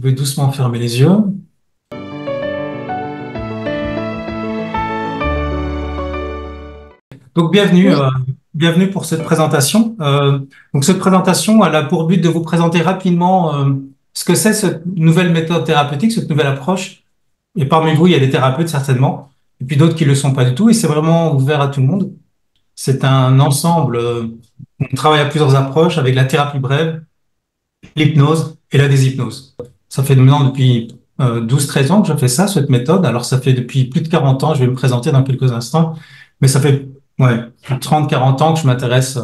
pouvez doucement fermer les yeux. Donc, Oui, bienvenue pour cette présentation. Donc, cette présentation, elle a pour but de vous présenter rapidement ce que c'est cette nouvelle méthode thérapeutique, cette nouvelle approche. Et parmi vous, il y a des thérapeutes certainement, et puis d'autres qui le sont pas du tout. Et c'est vraiment ouvert à tout le monde. C'est un ensemble. On travaille à plusieurs approches avec la thérapie brève, l'hypnose et la déshypnose. Ça fait maintenant depuis 12-13 ans que je fais ça, cette méthode. Alors, ça fait depuis plus de 40 ans, je vais me présenter dans quelques instants, mais ça fait plus de 30-40 ans que je m'intéresse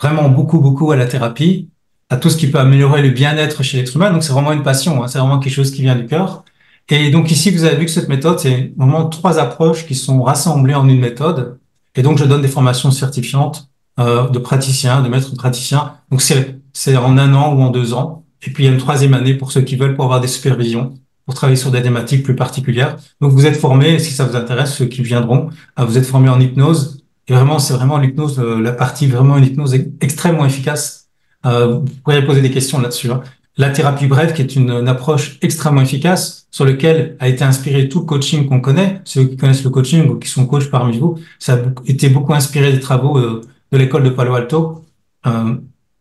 vraiment beaucoup à la thérapie, à tout ce qui peut améliorer le bien-être chez l'être humain. Donc, c'est vraiment une passion, hein, c'est vraiment quelque chose qui vient du cœur. Et donc, ici, vous avez vu que cette méthode, c'est vraiment trois approches qui sont rassemblées en une méthode. Et donc, je donne des formations certifiantes de praticiens, de maîtres praticiens. Donc, c'est en 1 an ou en 2 ans. Et puis, il y a une troisième année pour ceux qui veulent pour avoir des supervisions, pour travailler sur des thématiques plus particulières. Donc, vous êtes formés, si ça vous intéresse, ceux qui viendront, vous êtes formés en hypnose. Et vraiment, c'est vraiment l'hypnose, la partie vraiment une hypnose extrêmement efficace. Vous pourriez poser des questions là-dessus, hein. La thérapie brève, qui est une approche extrêmement efficace, sur lequel a été inspiré tout le coaching qu'on connaît. Ceux qui connaissent le coaching ou qui sont coachs parmi vous, ça a été beaucoup inspiré des travaux de l'école de Palo Alto, euh,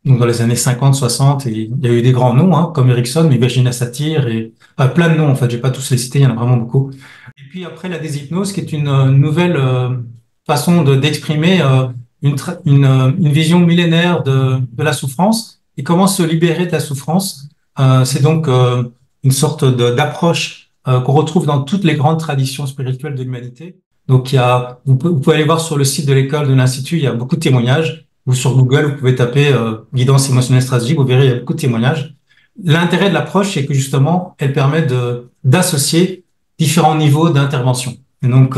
donc dans les années 50, 60. Et il y a eu des grands noms, hein, comme Erickson, mais Virginia Satir et plein de noms. En fait, je vais pas tous les citer, il y en a vraiment beaucoup. Et puis après, la déshypnose, qui est une nouvelle façon d'exprimer une vision millénaire de la souffrance et comment se libérer de la souffrance. C'est donc une sorte d'approche qu'on retrouve dans toutes les grandes traditions spirituelles de l'humanité. Donc, vous pouvez aller voir sur le site de l'école, de l'Institut, il y a beaucoup de témoignages. Ou sur Google, vous pouvez taper guidance émotionnelle stratégique, vous verrez, il y a beaucoup de témoignages. L'intérêt de l'approche, c'est que justement, elle permet d'associer différents niveaux d'intervention. Et donc,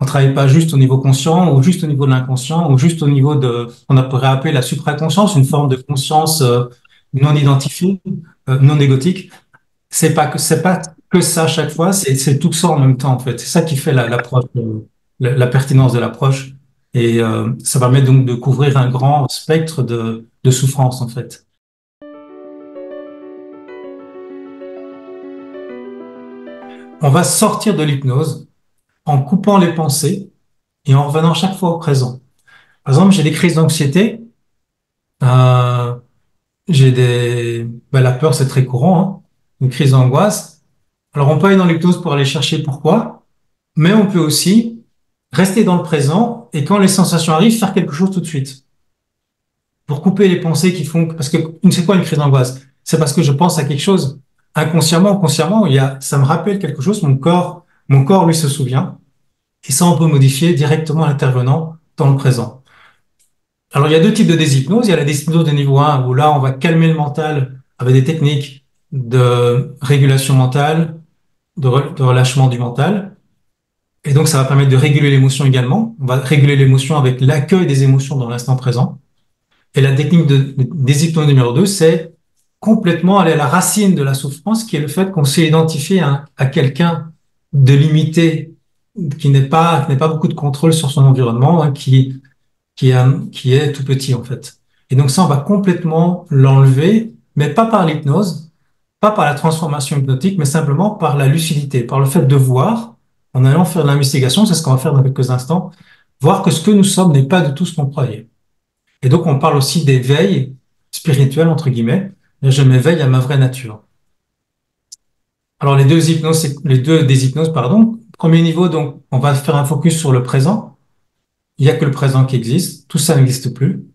on travaille pas juste au niveau conscient ou juste au niveau de l'inconscient ou juste au niveau on pourrait appeler la supraconscience, une forme de conscience non identifiée, non égotique. C'est pas que ça à chaque fois, c'est tout ça en même temps en fait. C'est ça qui fait l'approche, la pertinence de l'approche. Et ça permet donc de couvrir un grand spectre de souffrance en fait. On va sortir de l'hypnose en coupant les pensées et en revenant chaque fois au présent. Par exemple, j'ai des crises d'anxiété. Euh, la peur, c'est très courant, hein, une crise d'angoisse. Alors, on peut aller dans l'hypnose pour aller chercher pourquoi, mais on peut aussi rester dans le présent et quand les sensations arrivent, faire quelque chose tout de suite pour couper les pensées qui font, parce que c'est quoi une crise d'angoisse? C'est parce que je pense à quelque chose inconsciemment, consciemment, ça me rappelle quelque chose, mon corps lui se souvient et ça, on peut modifier directement en intervenant dans le présent. Alors, il y a deux types de déshypnose. Il y a la déshypnose de niveau 1 où là, on va calmer le mental avec des techniques de régulation mentale, de relâchement du mental. Et donc, ça va permettre de réguler l'émotion également. On va réguler l'émotion avec l'accueil des émotions dans l'instant présent. Et la technique de déshypnose numéro 2, c'est complètement aller à la racine de la souffrance, qui est le fait qu'on s'est identifié à quelqu'un de limité, qui n'est pas beaucoup de contrôle sur son environnement, hein, qui est tout petit en fait. Et donc ça, on va complètement l'enlever, mais pas par l'hypnose, pas par la transformation hypnotique, mais simplement par la lucidité, par le fait de voir, en allant faire de l'investigation, c'est ce qu'on va faire dans quelques instants, voir que ce que nous sommes n'est pas du tout ce qu'on croyait. Et donc on parle aussi d'éveil spirituel, entre guillemets. Je m'éveille à ma vraie nature. Alors les deux des hypnoses, pardon. Premier niveau, donc, on va faire un focus sur le présent. Il n'y a que le présent qui existe. Tout ça n'existe plus.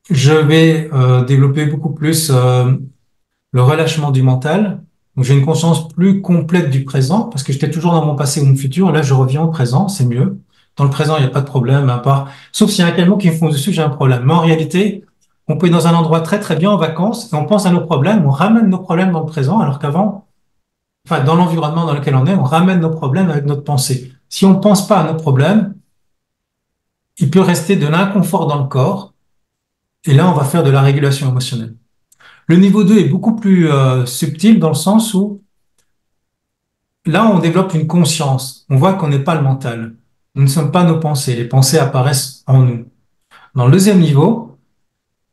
Je vais développer beaucoup plus le relâchement du mental. Donc, j'ai une conscience plus complète du présent parce que j'étais toujours dans mon passé ou mon futur. Là, je reviens au présent, c'est mieux. Dans le présent, il n'y a pas de problème, à part, sauf s'il y a un mot qui me fond dessus, j'ai un problème. Mais en réalité, on peut être dans un endroit très bien en vacances et on pense à nos problèmes, on ramène nos problèmes dans le présent, alors qu'avant, enfin, dans l'environnement dans lequel on est, on ramène nos problèmes avec notre pensée. Si on ne pense pas à nos problèmes, il peut rester de l'inconfort dans le corps et là, on va faire de la régulation émotionnelle. Le niveau 2 est beaucoup plus subtil dans le sens où là, on développe une conscience. On voit qu'on n'est pas le mental. Nous ne sommes pas nos pensées. Les pensées apparaissent en nous. Dans le deuxième niveau,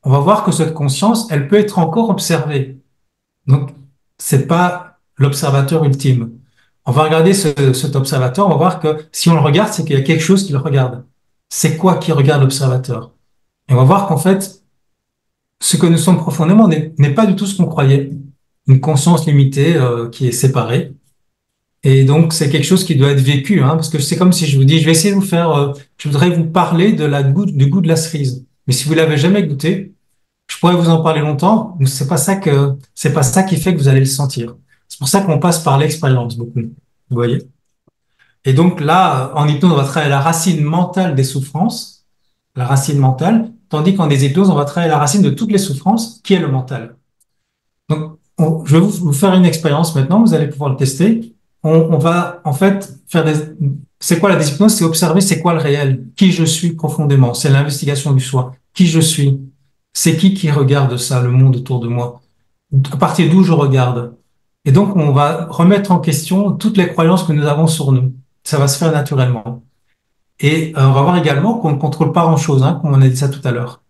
on va voir que cette conscience, elle peut être encore observée. Donc, c'est pas l'observateur ultime. On va regarder cet observateur, on va voir que si on le regarde, c'est qu'il y a quelque chose qui le regarde. C'est quoi qui regarde l'observateur? Et on va voir qu'en fait, ce que nous sommes profondément n'est pas du tout ce qu'on croyait. Une conscience limitée qui est séparée. Et donc, c'est quelque chose qui doit être vécu, hein, parce que c'est comme si je vous dis, je vais essayer de vous faire, je voudrais vous parler de du goût de la cerise. Mais si vous l'avez jamais goûté, je pourrais vous en parler longtemps, mais c'est pas ça qui fait que vous allez le sentir. C'est pour ça qu'on passe par l'expérience beaucoup. Vous voyez? Et donc là, en hypnose, on va travailler la racine mentale des souffrances, la racine mentale, tandis qu'en déshypnose, on va travailler la racine de toutes les souffrances, qui est le mental. Donc, je vais vous faire une expérience maintenant, vous allez pouvoir le tester. On va en fait faire des... C'est quoi la déshypnose? C'est observer c'est quoi le réel, qui je suis profondément. C'est l'investigation du soi. Qui je suis? C'est qui regarde ça, le monde autour de moi? À partir d'où je regarde? Et donc, on va remettre en question toutes les croyances que nous avons sur nous. Ça va se faire naturellement. Et on va voir également qu'on ne contrôle pas grand-chose, hein, comme on a dit ça tout à l'heure.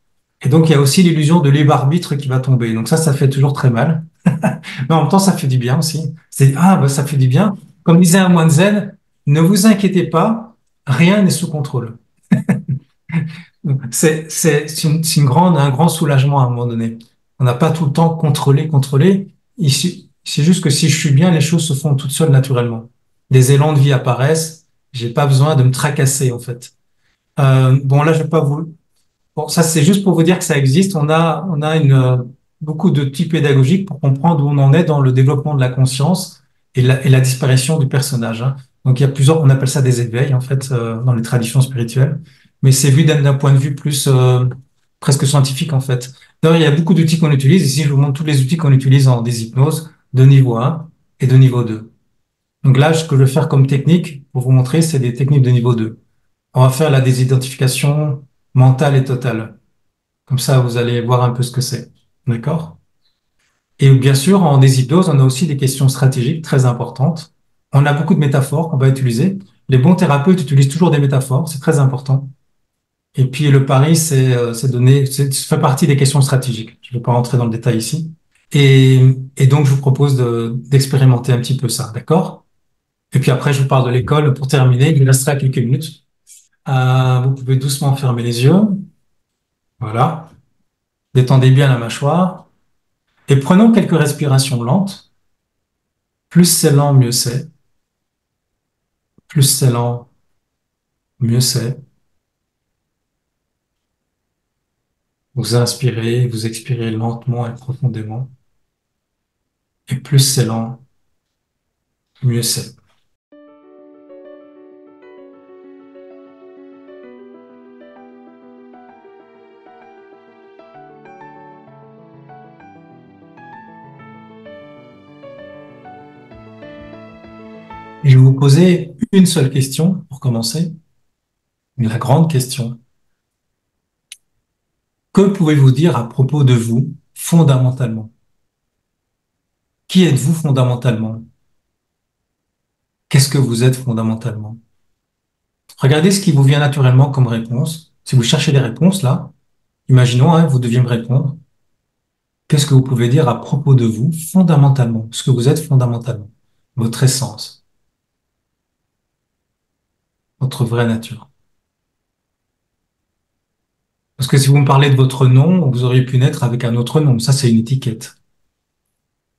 Et donc, il y a aussi l'illusion de libre arbitre qui va tomber. Donc ça fait toujours très mal. Mais en même temps, ça fait du bien aussi. Ça fait du bien. Comme disait un moine zen, ne vous inquiétez pas, rien n'est sous contrôle. Un grand soulagement à un moment donné. On n'a pas tout le temps contrôlé. C'est juste que si je suis bien, les choses se font toutes seules naturellement. Des élans de vie apparaissent. J'ai pas besoin de me tracasser, en fait. Bon, là, je vais pas vous, bon, ça, c'est juste pour vous dire que ça existe. On a beaucoup d'outils pédagogiques pour comprendre où on en est dans le développement de la conscience et la disparition du personnage, hein. Donc, il y a plusieurs, on appelle ça des éveils, en fait, dans les traditions spirituelles. Mais c'est vu d'un point de vue plus, presque scientifique, en fait. D'ailleurs, il y a beaucoup d'outils qu'on utilise. Ici, je vous montre tous les outils qu'on utilise en déshypnose de niveau 1 et de niveau 2. Donc là, ce que je vais faire comme technique pour vous montrer, c'est des techniques de niveau 2. On va faire la désidentification mentale et totale. Comme ça, vous allez voir un peu ce que c'est. D'accord? Et bien sûr, en déshypnose, on a aussi des questions stratégiques très importantes. On a beaucoup de métaphores qu'on va utiliser. Les bons thérapeutes utilisent toujours des métaphores, c'est très important. Et puis le pari, ça fait partie des questions stratégiques. Je ne vais pas rentrer dans le détail ici. Et donc, je vous propose d'expérimenter un petit peu ça, d'accord? Et puis après, je vous parle de l'école pour terminer. Il nous restera quelques minutes. Vous pouvez doucement fermer les yeux. Voilà. Détendez bien la mâchoire. Et prenons quelques respirations lentes. Plus c'est lent, mieux c'est. Plus c'est lent, mieux c'est. Vous inspirez, vous expirez lentement et profondément. Et plus c'est lent, mieux c'est. Et je vais vous poser une seule question pour commencer. La grande question. Que pouvez-vous dire à propos de vous fondamentalement? Qui êtes-vous fondamentalement? Qu'est-ce que vous êtes fondamentalement? Regardez ce qui vous vient naturellement comme réponse. Si vous cherchez des réponses là, imaginons, hein, vous deviez me répondre. Qu'est-ce que vous pouvez dire à propos de vous fondamentalement, ce que vous êtes fondamentalement, votre essence, votre vraie nature? Parce que si vous me parlez de votre nom, vous auriez pu naître avec un autre nom. Ça, c'est une étiquette.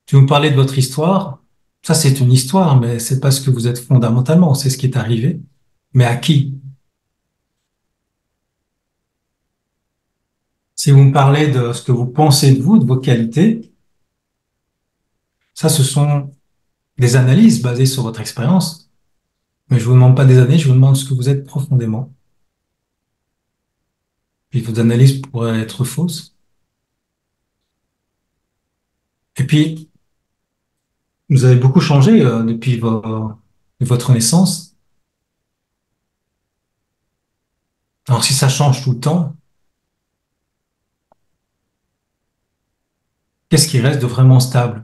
Si vous me parlez de votre histoire, ça, c'est une histoire, mais c'est pas ce que vous êtes fondamentalement. C'est ce qui est arrivé. Mais à qui? Si vous me parlez de ce que vous pensez de vous, de vos qualités, ça, ce sont des analyses basées sur votre expérience. Mais je vous demande pas des années, je vous demande ce que vous êtes profondément. Puis vos analyses pourraient être fausses. Et puis, vous avez beaucoup changé depuis votre naissance. Alors si ça change tout le temps, qu'est-ce qui reste de vraiment stable?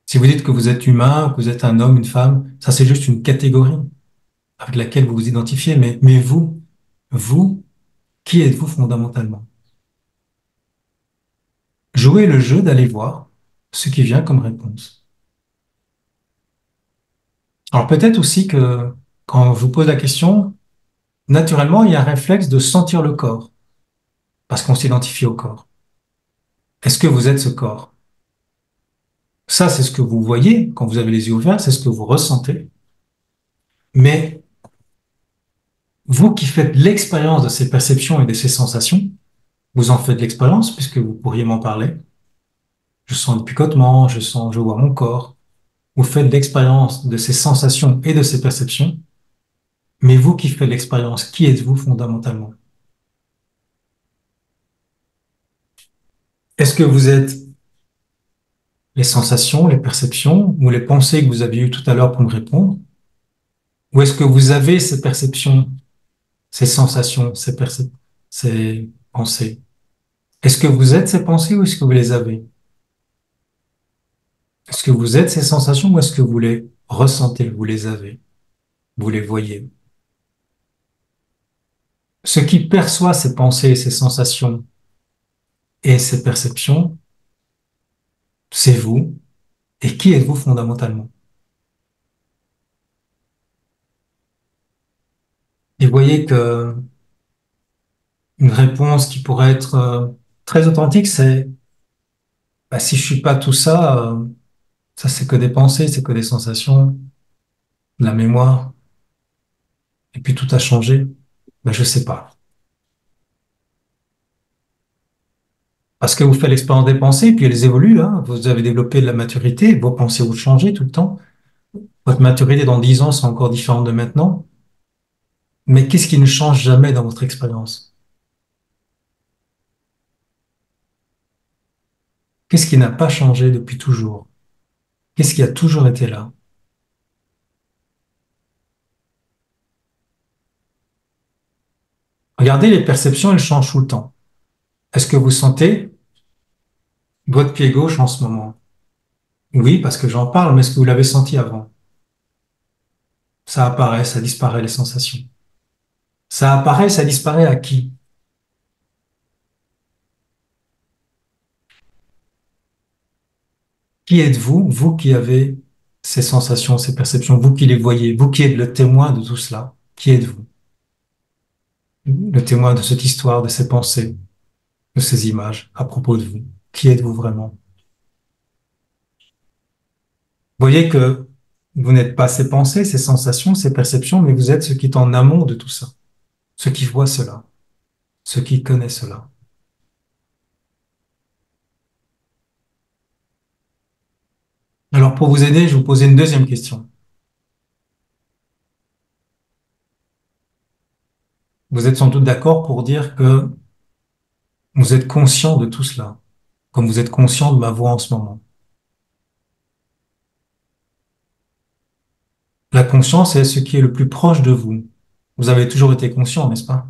Si vous dites que vous êtes humain, que vous êtes un homme, une femme, ça c'est juste une catégorie. avec laquelle vous vous identifiez, mais vous, qui êtes-vous fondamentalement? Jouez le jeu d'aller voir ce qui vient comme réponse. Alors peut-être aussi que quand je vous pose la question, naturellement, il y a un réflexe de sentir le corps, parce qu'on s'identifie au corps. Est-ce que vous êtes ce corps? Ça, c'est ce que vous voyez quand vous avez les yeux ouverts, c'est ce que vous ressentez. Mais vous qui faites l'expérience de ces perceptions et de ces sensations, vous en faites l'expérience puisque vous pourriez m'en parler. Je sens le picotement, je vois mon corps. Vous faites l'expérience de ces sensations et de ces perceptions. Mais vous qui faites l'expérience, qui êtes-vous fondamentalement? Est-ce que vous êtes les sensations, les perceptions ou les pensées que vous aviez eues tout à l'heure pour me répondre? Ou est-ce que vous avez ces perceptions, ces sensations, ces pensées? Est-ce que vous êtes ces pensées ou est-ce que vous les avez? Est-ce que vous êtes ces sensations ou est-ce que vous les ressentez, vous les avez, vous les voyez? Ce qui perçoit ces pensées, ces sensations et ces perceptions, c'est vous. Et qui êtes-vous fondamentalement? Et voyez que une réponse qui pourrait être très authentique, c'est bah, si je suis pas tout ça, ça c'est que des pensées, c'est que des sensations, de la mémoire, et puis tout a changé. Ben, je sais pas. Parce que vous faites l'expérience des pensées, puis elles évoluent, hein. Vous avez développé de la maturité, vos pensées vous changez tout le temps. Votre maturité dans 10 ans sera encore différente de maintenant. Mais qu'est-ce qui ne change jamais dans votre expérience? Qu'est-ce qui n'a pas changé depuis toujours? Qu'est-ce qui a toujours été là? Regardez, les perceptions, elles changent tout le temps. Est-ce que vous sentez votre pied gauche en ce moment? Oui, parce que j'en parle, mais est-ce que vous l'avez senti avant? Ça apparaît, ça disparaît, les sensations. Ça apparaît, ça disparaît à qui? Qui êtes-vous, vous qui avez ces sensations, ces perceptions, vous qui les voyez, vous qui êtes le témoin de tout cela? Qui êtes-vous? Le témoin de cette histoire, de ces pensées, de ces images à propos de vous. Qui êtes-vous vraiment? Vous voyez que vous n'êtes pas ces pensées, ces sensations, ces perceptions, mais vous êtes ce qui est en amont de tout ça, ce qui voit cela, ce qui connaît cela. Alors pour vous aider, je vais vous poser une deuxième question. Vous êtes sans doute d'accord pour dire que vous êtes conscient de tout cela, comme vous êtes conscient de ma voix en ce moment. La conscience est ce qui est le plus proche de vous. Vous avez toujours été conscient, n'est-ce pas?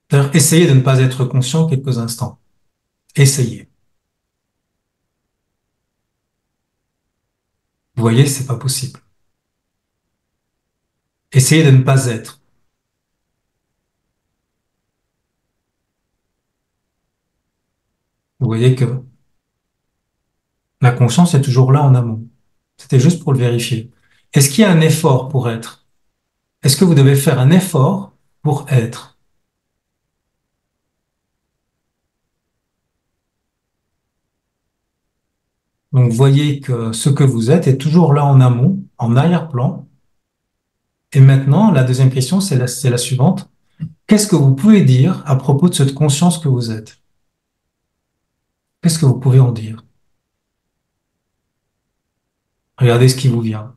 D'ailleurs, essayez de ne pas être conscient quelques instants. Essayez. Vous voyez, c'est pas possible. Essayez de ne pas être. Vous voyez que la conscience est toujours là en amont. C'était juste pour le vérifier. Est-ce qu'il y a un effort pour être? Est-ce que vous devez faire un effort pour être? Donc, voyez que ce que vous êtes est toujours là en amont, en arrière-plan. Et maintenant, la deuxième question, c'est la suivante. Qu'est-ce que vous pouvez dire à propos de cette conscience que vous êtes? Qu'est-ce que vous pouvez en dire? Regardez ce qui vous vient.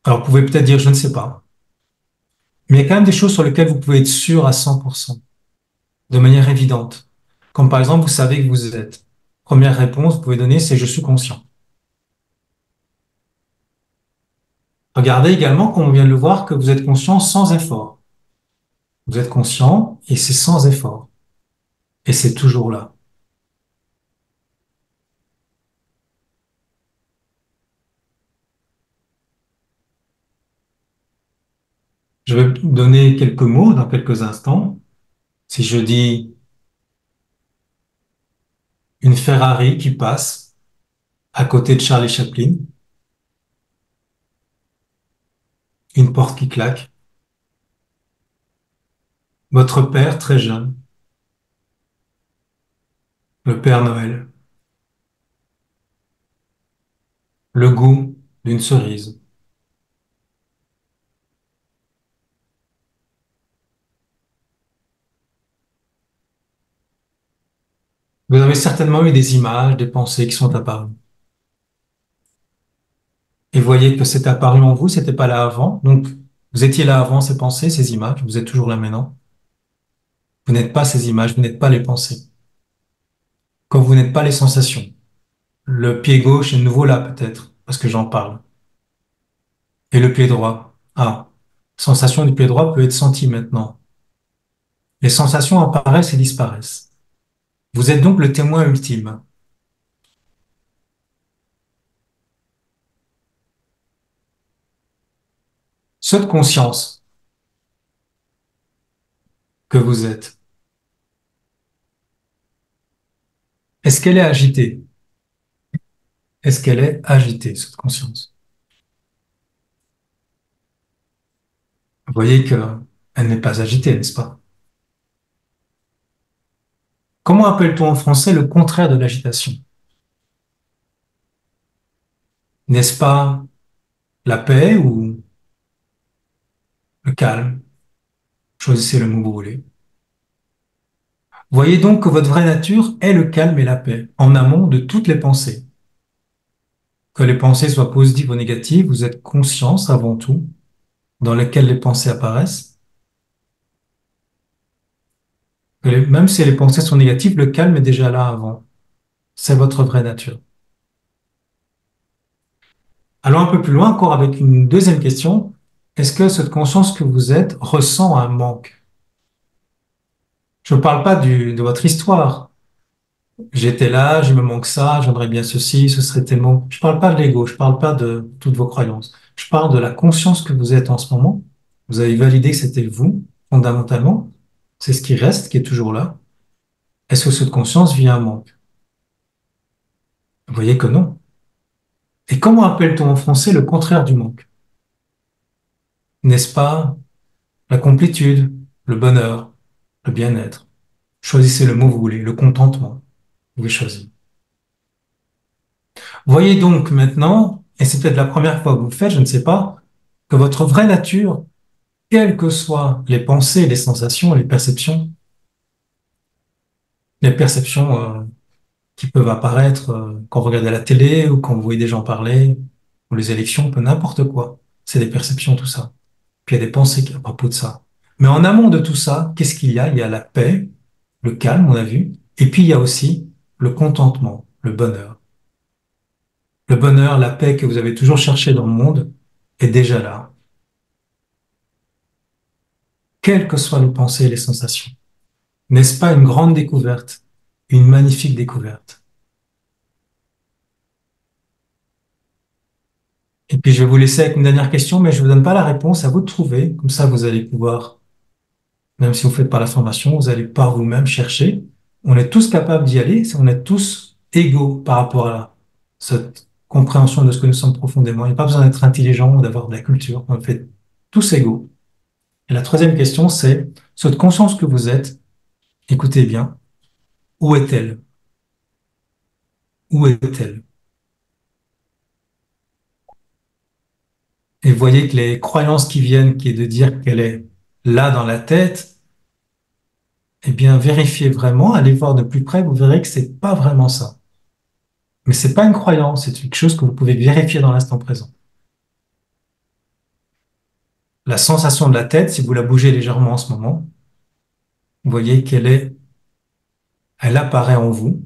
Alors, vous pouvez peut-être dire, je ne sais pas. Mais il y a quand même des choses sur lesquelles vous pouvez être sûr à 100%, de manière évidente. Comme par exemple, vous savez que vous êtes. Première réponse que vous pouvez donner, c'est je suis conscient. Regardez également, comme on vient de le voir, que vous êtes conscient sans effort. Vous êtes conscient et c'est sans effort. Et c'est toujours là. Je vais donner quelques mots dans quelques instants. Si je dis une Ferrari qui passe à côté de Charlie Chaplin, une porte qui claque, votre père très jeune, le Père Noël, le goût d'une cerise. Vous avez certainement eu des images, des pensées qui sont apparues. Et voyez que c'est apparu en vous, c'était pas là avant. Donc, vous étiez là avant ces pensées, ces images, vous êtes toujours là maintenant. Vous n'êtes pas ces images, vous n'êtes pas les pensées. Comme vous n'êtes pas les sensations. Le pied gauche est de nouveau là peut-être, parce que j'en parle. Et le pied droit. Ah, sensation du pied droit peut être sentie maintenant. Les sensations apparaissent et disparaissent. Vous êtes donc le témoin ultime. Cette conscience que vous êtes, est-ce qu'elle est agitée? Est-ce qu'elle est agitée, cette conscience? Vous voyez que elle n'est pas agitée, n'est-ce pas? Comment appelle-t-on en français le contraire de l'agitation? N'est-ce pas la paix ou le calme? Choisissez le mot que vous voulez. Voyez donc que votre vraie nature est le calme et la paix, en amont de toutes les pensées. Que les pensées soient positives ou négatives, vous êtes conscience avant tout dans lesquelles les pensées apparaissent. Même si les pensées sont négatives, le calme est déjà là avant. C'est votre vraie nature. Allons un peu plus loin encore avec une deuxième question. Est-ce que cette conscience que vous êtes ressent un manque? Je ne parle pas de votre histoire. J'étais là, je me manque ça, j'aimerais bien ceci, ce serait tellement. Je parle pas de l'ego, je parle pas de toutes vos croyances. Je parle de la conscience que vous êtes en ce moment. Vous avez validé que c'était vous, fondamentalement. C'est ce qui reste, qui est toujours là. Est-ce que cette conscience vit un manque? Vous voyez que non. Et comment appelle-t-on en français le contraire du manque? N'est-ce pas la complétude, le bonheur, le bien-être? Choisissez le mot que vous voulez, le contentement. Vous pouvez choisir. Voyez donc maintenant, et c'est peut-être la première fois que vous le faites, je ne sais pas, que votre vraie nature, quelles que soient les pensées, les sensations, les perceptions qui peuvent apparaître quand vous regardez la télé ou quand vous voyez des gens parler, ou les élections, peu n'importe quoi. C'est des perceptions, tout ça. Puis il y a des pensées à propos de ça. Mais en amont de tout ça, qu'est-ce qu'il y a? Il y a la paix, le calme, on a vu, et puis il y a aussi le contentement, le bonheur. Le bonheur, la paix que vous avez toujours cherché dans le monde est déjà là, quelles que soient les pensées et les sensations. N'est-ce pas une grande découverte, une magnifique découverte? Et puis je vais vous laisser avec une dernière question, mais je ne vous donne pas la réponse, à vous de trouver. Comme ça, vous allez pouvoir, même si vous faites pas la formation, vous allez par vous-même chercher. On est tous capables d'y aller, on est tous égaux par rapport à cette compréhension de ce que nous sommes profondément. Il n'y a pas besoin d'être intelligent ou d'avoir de la culture. On fait tous égaux. Et la troisième question, c'est cette conscience que vous êtes, écoutez bien, où est-elle? Où est-elle? Et vous voyez que les croyances qui viennent, qui est de dire qu'elle est là dans la tête, eh bien, vérifiez vraiment, allez voir de plus près, vous verrez que c'est pas vraiment ça. Mais c'est pas une croyance, c'est quelque chose que vous pouvez vérifier dans l'instant présent. La sensation de la tête, si vous la bougez légèrement en ce moment, vous voyez elle apparaît en vous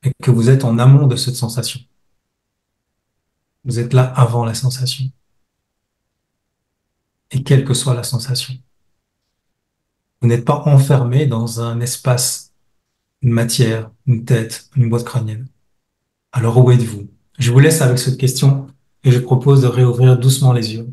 et que vous êtes en amont de cette sensation. Vous êtes là avant la sensation. Et quelle que soit la sensation. Vous n'êtes pas enfermé dans un espace, une matière, une tête, une boîte crânienne. Alors où êtes-vous? Je vous laisse avec cette question et je propose de réouvrir doucement les yeux.